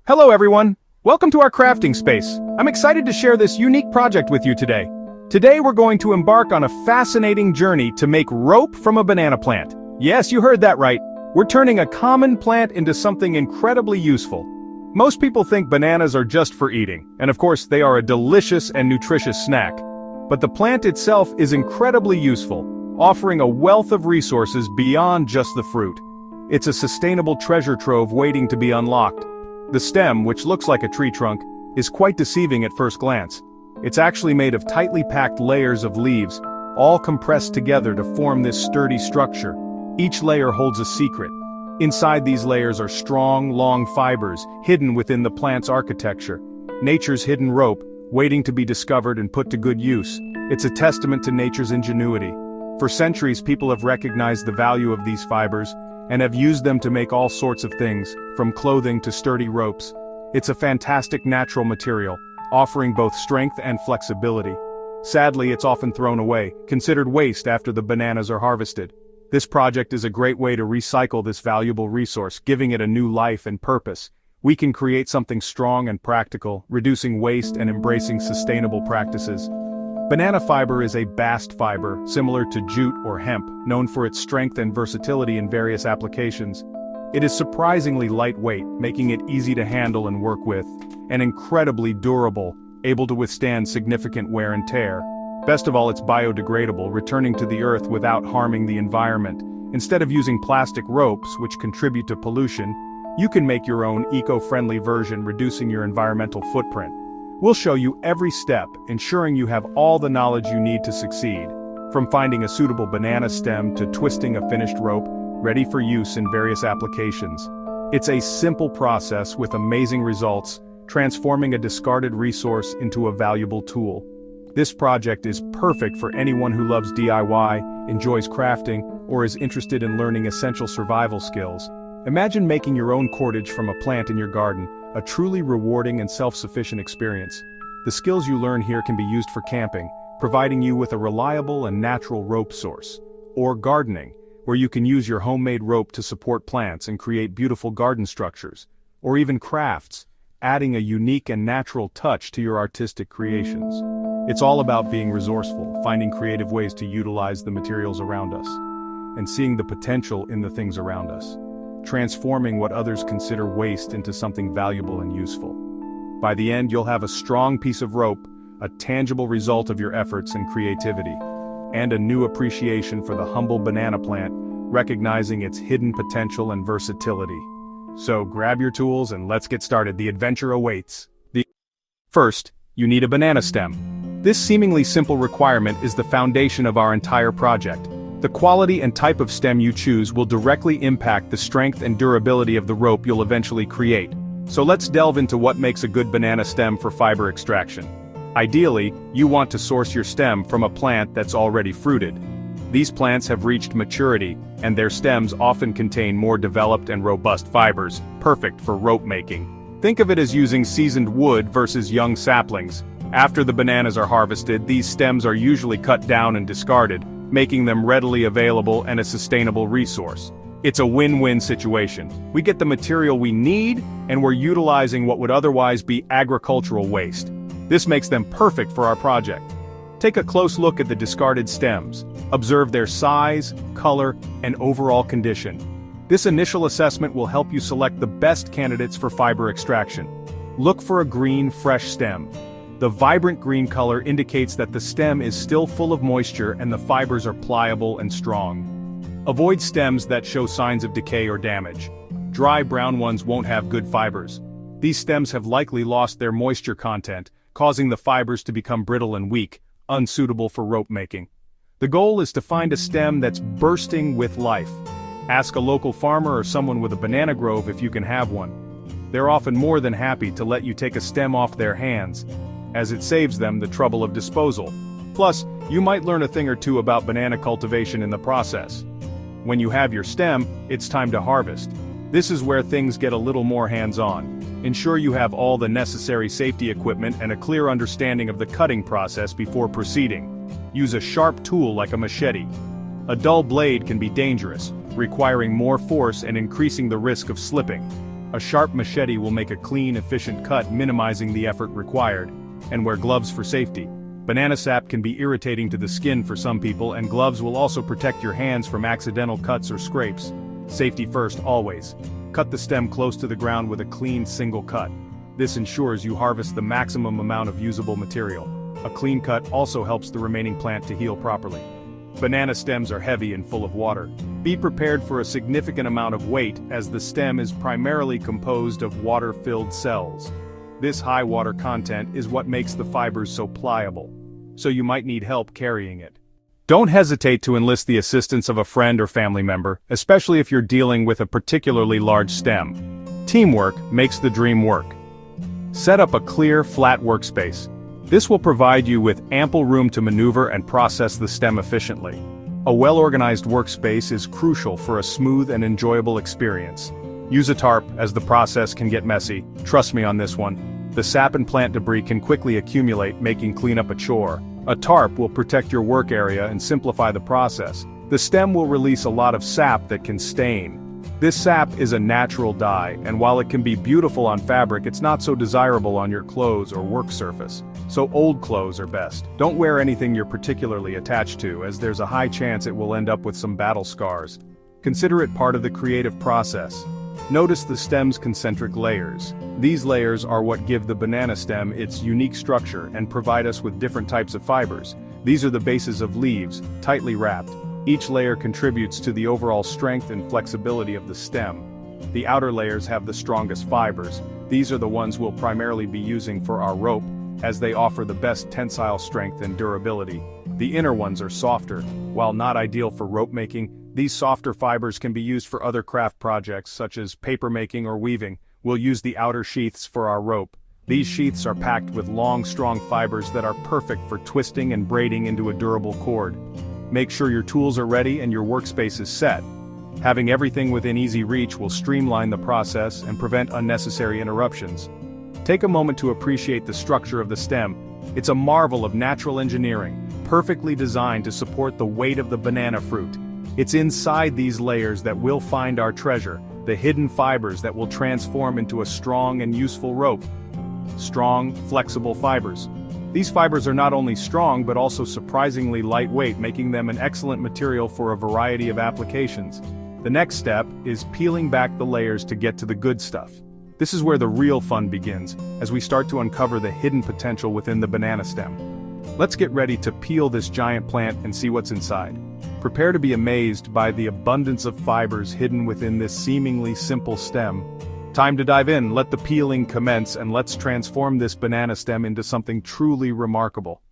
Hello everyone! Welcome to our crafting space. I'm excited to share this unique project with you today. Today we're going to embark on a fascinating journey to make rope from a banana plant. Yes, you heard that right. We're turning a common plant into something incredibly useful. Most people think bananas are just for eating, and of course they are a delicious and nutritious snack. But the plant itself is incredibly useful, offering a wealth of resources beyond just the fruit. It's a sustainable treasure trove waiting to be unlocked. The stem, which looks like a tree trunk, is quite deceiving at first glance. It's actually made of tightly packed layers of leaves, all compressed together to form this sturdy structure. Each layer holds a secret. Inside these layers are strong, long fibers, hidden within the plant's architecture. Nature's hidden rope, waiting to be discovered and put to good use. It's a testament to nature's ingenuity. For centuries, people have recognized the value of these fibers, and have used them to make all sorts of things, from clothing to sturdy ropes. It's a fantastic natural material, offering both strength and flexibility. Sadly, it's often thrown away, considered waste after the bananas are harvested. This project is a great way to recycle this valuable resource, giving it a new life and purpose. We can create something strong and practical, reducing waste and embracing sustainable practices. Banana fiber is a bast fiber, similar to jute or hemp, known for its strength and versatility in various applications. It is surprisingly lightweight, making it easy to handle and work with, and incredibly durable, able to withstand significant wear and tear. Best of all, it's biodegradable, returning to the earth without harming the environment. Instead of using plastic ropes, which contribute to pollution, you can make your own eco-friendly version, reducing your environmental footprint. We'll show you every step, ensuring you have all the knowledge you need to succeed, from finding a suitable banana stem to twisting a finished rope, ready for use in various applications. It's a simple process with amazing results, transforming a discarded resource into a valuable tool. This project is perfect for anyone who loves DIY, enjoys crafting, or is interested in learning essential survival skills. Imagine making your own cordage from a plant in your garden, a truly rewarding and self-sufficient experience. The skills you learn here can be used for camping, providing you with a reliable and natural rope source. Or gardening, where you can use your homemade rope to support plants and create beautiful garden structures. Or even crafts, adding a unique and natural touch to your artistic creations. It's all about being resourceful, finding creative ways to utilize the materials around us, and seeing the potential in the things around us, transforming what others consider waste into something valuable and useful. By the end, you'll have a strong piece of rope, a tangible result of your efforts and creativity, and a new appreciation for the humble banana plant, recognizing its hidden potential and versatility. So grab your tools and let's get started. The adventure awaits. First, you need a banana stem. This seemingly simple requirement is the foundation of our entire project. The quality and type of stem you choose will directly impact the strength and durability of the rope you'll eventually create. So let's delve into what makes a good banana stem for fiber extraction. Ideally, you want to source your stem from a plant that's already fruited. These plants have reached maturity, and their stems often contain more developed and robust fibers, perfect for rope making. Think of it as using seasoned wood versus young saplings. After the bananas are harvested, these stems are usually cut down and discarded, making them readily available and a sustainable resource. It's a win-win situation. We get the material we need, and we're utilizing what would otherwise be agricultural waste. This makes them perfect for our project. Take a close look at the discarded stems. Observe their size, color, and overall condition. This initial assessment will help you select the best candidates for fiber extraction. Look for a green, fresh stem. The vibrant green color indicates that the stem is still full of moisture and the fibers are pliable and strong. Avoid stems that show signs of decay or damage. Dry brown ones won't have good fibers. These stems have likely lost their moisture content, causing the fibers to become brittle and weak, unsuitable for rope making. The goal is to find a stem that's bursting with life. Ask a local farmer or someone with a banana grove if you can have one. They're often more than happy to let you take a stem off their hands, as it saves them the trouble of disposal. Plus, you might learn a thing or two about banana cultivation in the process. When you have your stem, it's time to harvest. This is where things get a little more hands-on. Ensure you have all the necessary safety equipment and a clear understanding of the cutting process before proceeding. Use a sharp tool like a machete. A dull blade can be dangerous, requiring more force and increasing the risk of slipping. A sharp machete will make a clean, efficient cut, minimizing the effort required. And wear gloves for safety. Banana sap can be irritating to the skin for some people, and gloves will also protect your hands from accidental cuts or scrapes. Safety first, always. Cut the stem close to the ground with a clean, single cut. This ensures you harvest the maximum amount of usable material. A clean cut also helps the remaining plant to heal properly. Banana stems are heavy and full of water. Be prepared for a significant amount of weight, as the stem is primarily composed of water-filled cells. This high water content is what makes the fibers so pliable, so you might need help carrying it. Don't hesitate to enlist the assistance of a friend or family member, especially if you're dealing with a particularly large stem. Teamwork makes the dream work. Set up a clear, flat workspace. This will provide you with ample room to maneuver and process the stem efficiently. A well-organized workspace is crucial for a smooth and enjoyable experience. Use a tarp, as the process can get messy. Trust me on this one. The sap and plant debris can quickly accumulate, making cleanup a chore. A tarp will protect your work area and simplify the process. The stem will release a lot of sap that can stain. This sap is a natural dye, and while it can be beautiful on fabric, it's not so desirable on your clothes or work surface. So old clothes are best. Don't wear anything you're particularly attached to, as there's a high chance it will end up with some battle scars. Consider it part of the creative process. Notice the stem's concentric layers. These layers are what give the banana stem its unique structure and provide us with different types of fibers. These are the bases of leaves, tightly wrapped. Each layer contributes to the overall strength and flexibility of the stem. The outer layers have the strongest fibers. These are the ones we'll primarily be using for our rope, as they offer the best tensile strength and durability. The inner ones are softer. While not ideal for rope making, these softer fibers can be used for other craft projects such as paper making or weaving. We'll use the outer sheaths for our rope. These sheaths are packed with long, strong fibers that are perfect for twisting and braiding into a durable cord. Make sure your tools are ready and your workspace is set. Having everything within easy reach will streamline the process and prevent unnecessary interruptions. Take a moment to appreciate the structure of the stem. It's a marvel of natural engineering, perfectly designed to support the weight of the banana fruit. It's inside these layers that we'll find our treasure, the hidden fibers that will transform into a strong and useful rope. Strong, flexible fibers. These fibers are not only strong but also surprisingly lightweight, making them an excellent material for a variety of applications. The next step is peeling back the layers to get to the good stuff. This is where the real fun begins, as we start to uncover the hidden potential within the banana stem. Let's get ready to peel this giant plant and see what's inside. Prepare to be amazed by the abundance of fibers hidden within this seemingly simple stem. Time to dive in, let the peeling commence, and let's transform this banana stem into something truly remarkable.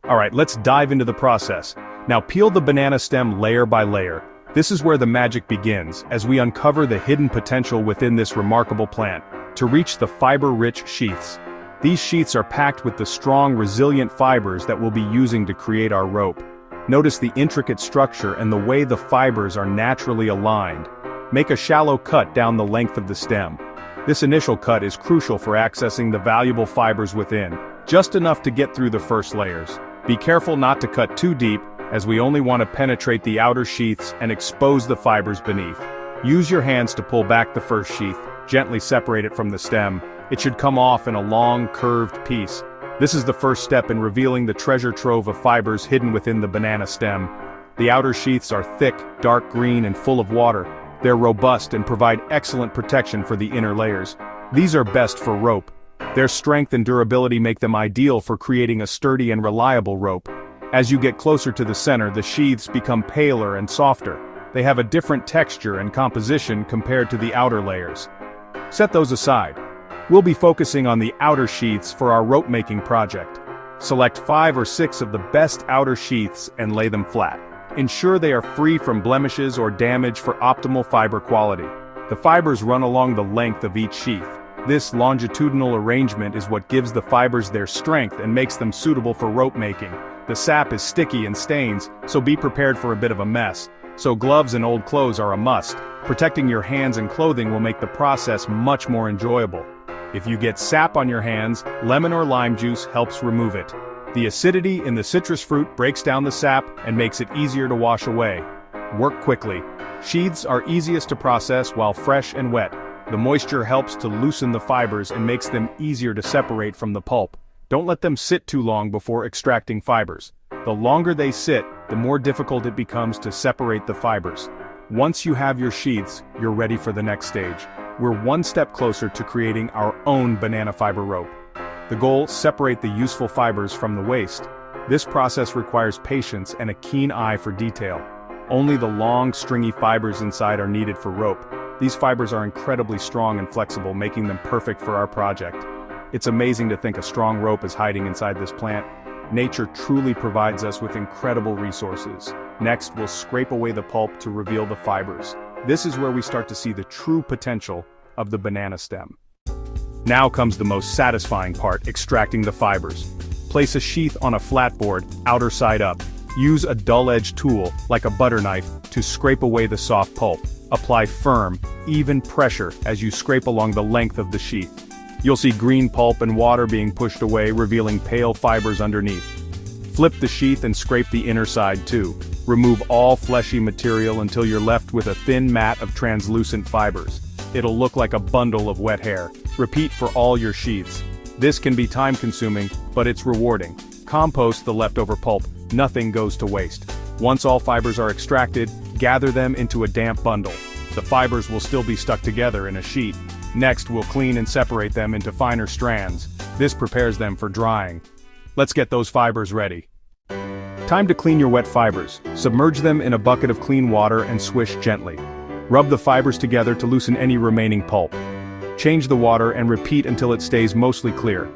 Alright, let's dive into the process. Now peel the banana stem layer by layer. This is where the magic begins, as we uncover the hidden potential within this remarkable plant, to reach the fiber-rich sheaths. These sheaths are packed with the strong, resilient fibers that we'll be using to create our rope. Notice the intricate structure and the way the fibers are naturally aligned. Make a shallow cut down the length of the stem. This initial cut is crucial for accessing the valuable fibers within, just enough to get through the first layers. Be careful not to cut too deep, as we only want to penetrate the outer sheaths and expose the fibers beneath. Use your hands to pull back the first sheath, gently separate it from the stem. It should come off in a long, curved piece. This is the first step in revealing the treasure trove of fibers hidden within the banana stem. The outer sheaths are thick, dark green, and full of water. They're robust and provide excellent protection for the inner layers. These are best for rope. Their strength and durability make them ideal for creating a sturdy and reliable rope. As you get closer to the center, the sheaths become paler and softer. They have a different texture and composition compared to the outer layers. Set those aside. We'll be focusing on the outer sheaths for our rope-making project. Select 5 or 6 of the best outer sheaths and lay them flat. Ensure they are free from blemishes or damage for optimal fiber quality. The fibers run along the length of each sheath. This longitudinal arrangement is what gives the fibers their strength and makes them suitable for rope making. The sap is sticky and stains, so be prepared for a bit of a mess. So gloves and old clothes are a must. Protecting your hands and clothing will make the process much more enjoyable. If you get sap on your hands, lemon or lime juice helps remove it. The acidity in the citrus fruit breaks down the sap and makes it easier to wash away. Work quickly. Sheaths are easiest to process while fresh and wet. The moisture helps to loosen the fibers and makes them easier to separate from the pulp. Don't let them sit too long before extracting fibers. The longer they sit, the more difficult it becomes to separate the fibers. Once you have your sheaths, you're ready for the next stage. We're one step closer to creating our own banana fiber rope. The goal: separate the useful fibers from the waste. This process requires patience and a keen eye for detail. Only the long, stringy fibers inside are needed for rope. These fibers are incredibly strong and flexible, making them perfect for our project. It's amazing to think a strong rope is hiding inside this plant. Nature truly provides us with incredible resources. Next, we'll scrape away the pulp to reveal the fibers. This is where we start to see the true potential of the banana stem. Now comes the most satisfying part: extracting the fibers. Place a sheath on a flat board, outer side up. Use a dull-edged tool, like a butter knife, to scrape away the soft pulp. Apply firm, even pressure as you scrape along the length of the sheath. You'll see green pulp and water being pushed away, revealing pale fibers underneath. Flip the sheath and scrape the inner side too. Remove all fleshy material until you're left with a thin mat of translucent fibers. It'll look like a bundle of wet hair. Repeat for all your sheaths. This can be time-consuming, but it's rewarding. Compost the leftover pulp. Nothing goes to waste. Once all fibers are extracted, gather them into a damp bundle. The fibers will still be stuck together in a sheet. Next, we'll clean and separate them into finer strands. This prepares them for drying. Let's get those fibers ready. Time to clean your wet fibers. Submerge them in a bucket of clean water and swish gently. Rub the fibers together to loosen any remaining pulp. Change the water and repeat until it stays mostly clear.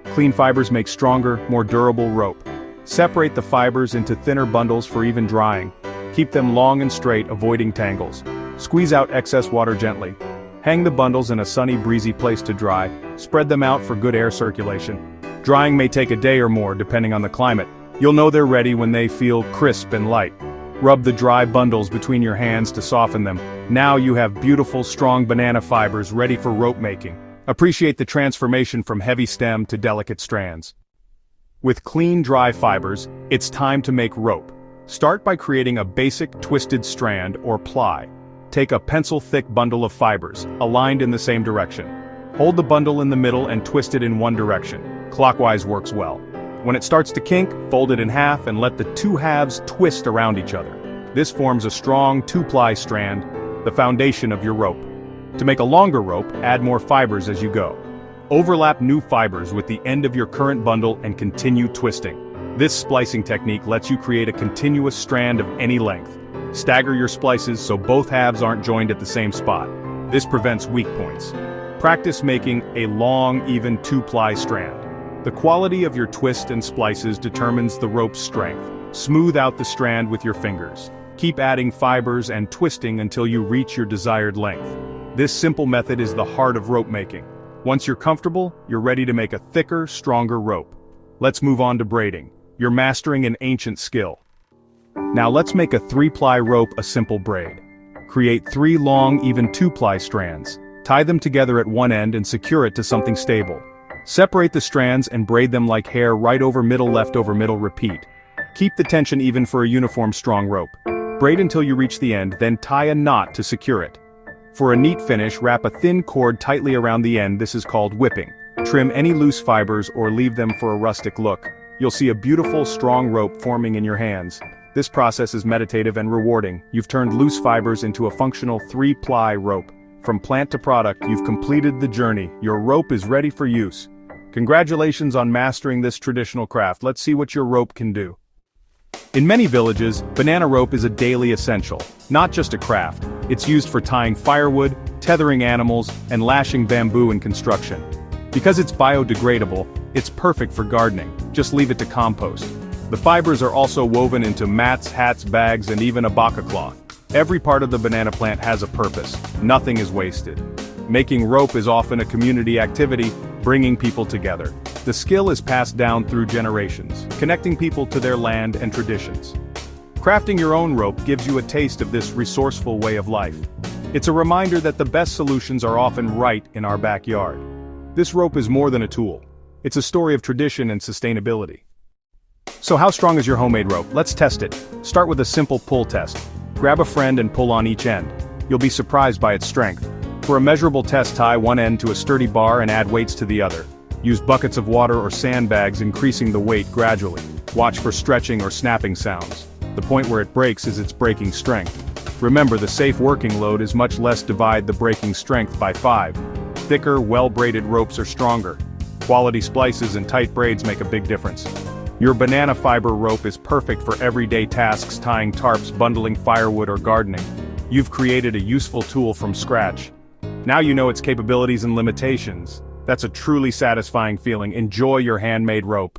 Clean fibers make stronger, more durable rope. Separate the fibers into thinner bundles for even drying. Keep them long and straight, avoiding tangles. Squeeze out excess water gently. Hang the bundles in a sunny, breezy place to dry. Spread them out for good air circulation. Drying may take a day or more, depending on the climate. You'll know they're ready when they feel crisp and light. Rub the dry bundles between your hands to soften them. Now you have beautiful, strong banana fibers ready for rope making. Appreciate the transformation from heavy stem to delicate strands. With clean, dry fibers, it's time to make rope. Start by creating a basic twisted strand or ply. Take a pencil-thick bundle of fibers, aligned in the same direction. Hold the bundle in the middle and twist it in one direction. Clockwise works well. When it starts to kink, fold it in half and let the two halves twist around each other. This forms a strong two-ply strand, the foundation of your rope. To make a longer rope, add more fibers as you go. Overlap new fibers with the end of your current bundle and continue twisting. This splicing technique lets you create a continuous strand of any length. Stagger your splices so both halves aren't joined at the same spot. This prevents weak points. Practice making a long, even two-ply strand. The quality of your twist and splices determines the rope's strength. Smooth out the strand with your fingers. Keep adding fibers and twisting until you reach your desired length. This simple method is the heart of rope making. Once you're comfortable, you're ready to make a thicker, stronger rope. Let's move on to braiding. You're mastering an ancient skill. Now let's make a 3-ply rope a simple braid. Create 3 long, even 2-ply strands. Tie them together at one end and secure it to something stable. Separate the strands and braid them like hair, right over middle, left over middle, repeat. Keep the tension even for a uniform strong rope. Braid until you reach the end, then tie a knot to secure it. For a neat finish, wrap a thin cord tightly around the end. This is called whipping. Trim any loose fibers or leave them for a rustic look. You'll see a beautiful, strong rope forming in your hands. This process is meditative and rewarding. You've turned loose fibers into a functional 3-ply rope. From plant to product, you've completed the journey. Your rope is ready for use. Congratulations on mastering this traditional craft. Let's see what your rope can do. In many villages, banana rope is a daily essential, not just a craft. It's used for tying firewood, tethering animals, and lashing bamboo in construction. Because it's biodegradable, it's perfect for gardening. Just leave it to compost. The fibers are also woven into mats, hats, bags, and even a baka cloth. Every part of the banana plant has a purpose. Nothing is wasted. Making rope is often a community activity, bringing people together. The skill is passed down through generations, connecting people to their land and traditions. Crafting your own rope gives you a taste of this resourceful way of life. It's a reminder that the best solutions are often right in our backyard. This rope is more than a tool. It's a story of tradition and sustainability. So how strong is your homemade rope? Let's test it. Start with a simple pull test. Grab a friend and pull on each end. You'll be surprised by its strength. For a measurable test, tie one end to a sturdy bar and add weights to the other. Use buckets of water or sandbags, increasing the weight gradually. Watch for stretching or snapping sounds. The point where it breaks is its breaking strength. Remember, the safe working load is much less. Divide the breaking strength by 5. Thicker, well-braided ropes are stronger. Quality splices and tight braids make a big difference. Your banana fiber rope is perfect for everyday tasks, tying tarps, bundling firewood, or gardening. You've created a useful tool from scratch. Now you know its capabilities and limitations. That's a truly satisfying feeling. Enjoy your handmade rope.